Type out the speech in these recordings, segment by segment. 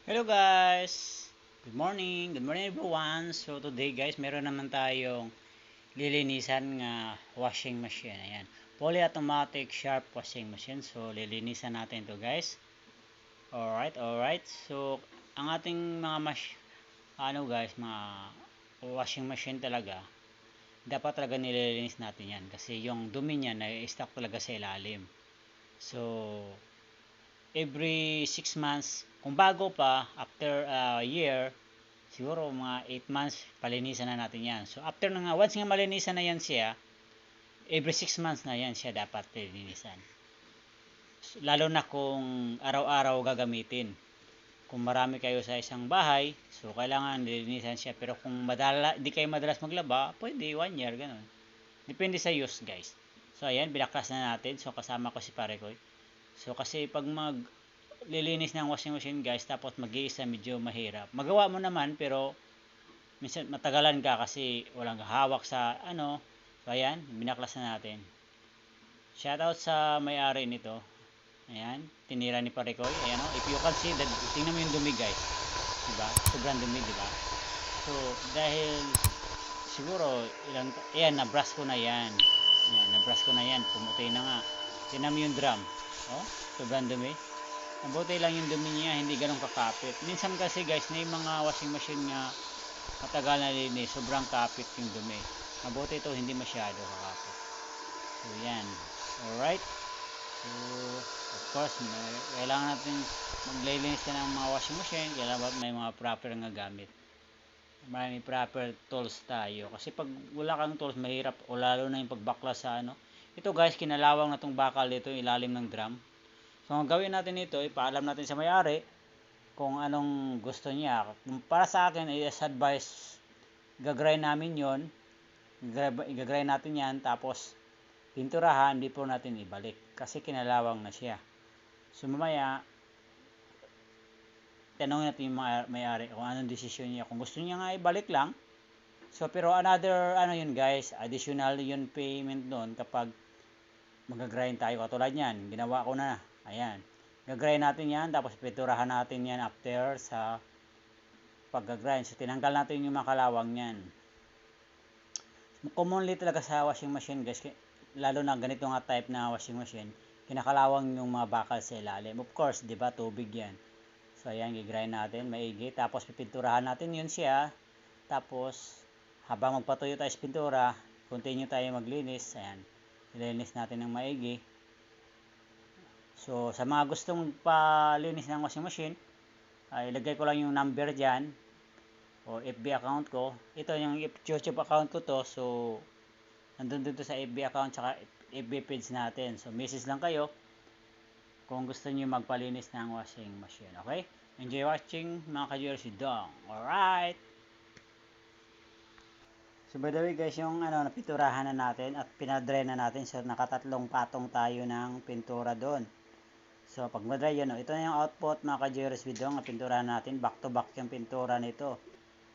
Hello guys! Good morning! Good morning everyone! So today guys, meron naman tayong lilinisan nga washing machine. Ayan. Fully automatic sharp washing machine. So lilinisan natin to guys. Alright. So ang ating mga mga washing machine talaga, dapat talaga nililinis natin yan. Kasi yung dumi niya na-stuck talaga sa ilalim. So every 6 months, kung bago pa, after a year, siguro mga 8 months, palinisan na natin yan. So, after nga, once nga malinisan na yan siya, every 6 months na yan siya dapat linisan. So, lalo na kung araw-araw gagamitin. Kung marami kayo sa isang bahay, so kailangan linisan siya. Pero kung di kayo madalas maglaba, pwede 1 year, ganun. Depende sa use, guys. So, ayan, binaklas na natin. So, kasama ko si pare ko. So, kasi pag lilinis ng washing machine guys, tapos mag-iisa, medyo mahirap. Magawa mo naman, pero minsan matagalan ka kasi walang hawak sa ano. So ayan, binaklas na natin. Shoutout sa may-ari nito. Ayan, tinira ni Parekoy. Ayan o, if you can see, tingnan mo yung dumi guys. Diba? Sobrang dumi, diba? So, dahil siguro, ayan, na-brush ko na yan. Ayan, na-brush ko na yan. Pumuti na nga. Tingnan mo yung drum. Oh, sobrang dumi. Mabuti lang yung dumi niya, hindi ganun kakapit. Minsan kasi guys, may mga washing machine nga matagal na linis, sobrang kapit yung dumi. Mabuti ito, hindi masyado kakapit. So yan. Alright. So of course, kailangan natin maglilinis ka ng mga washing machine, kailangan may mga proper nga gamit. May proper tools tayo. Kasi pag wala kang tools, mahirap. O lalo na yung pagbaklas sa ano. Ito guys, kinalawang na itong bakal dito, ilalim ng drum. So, ang gawin natin ito, ipaalam natin sa may-ari kung anong gusto niya. Para sa akin, is advice, gagray namin yon, igagray natin yan, tapos pinturahan, hindi po natin ibalik. Kasi kinalawang na siya. So, mamaya, tanongin natin yung may-ari kung anong desisyon niya. Kung gusto niya nga ibalik lang, so, pero another, yun guys, additional yun payment doon kapag mag-grind tayo. Katulad yan, ginawa ko na. Ayan. Gagrind natin yan, tapos piturahan natin yan after sa pag-grind. So, tinanggal natin yung makalawang yan. Commonly talaga sa washing machine guys, lalo na ganito nga type na washing machine, kinakalawang yung mga bakal sa ilalim. Of course, di ba, tubig yan. So, ayan, gigrind natin, maigi. Tapos, pipinturahan natin yun siya. Tapos, habang magpatuyo tayo sa pintura, continue tayo maglinis. Ayan, ilinis natin ng maigi. So, sa mga gustong palinis ng washing machine, ilagay ko lang yung number dyan o FB account ko. Ito yung YouTube account ko to. So, nandun dito sa FB account tsaka FB page natin. So, message lang kayo kung gusto niyo magpalinis ng washing machine. Okay? Enjoy watching mga ka-Jersey Dong. Alright! So, by the way guys, yung napinturahan na natin at pinadry na natin. So, nakatatlong patong tayo ng pintura doon. So, pag madry yun, ito na yung output mga ka-Jeros video nga pinturahan natin. Back to back yung pintura nito.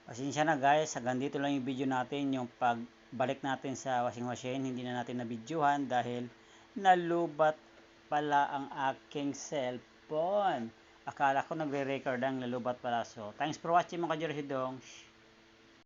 Pasensya na guys, hanggang dito lang yung video natin. Yung pagbalik natin sa washing machine, hindi na natin na-videohan dahil nalubat pala ang aking cellphone. Akala ko nagre-record ang nalubat pala. So, thanks for watching mga ka-Jeros video.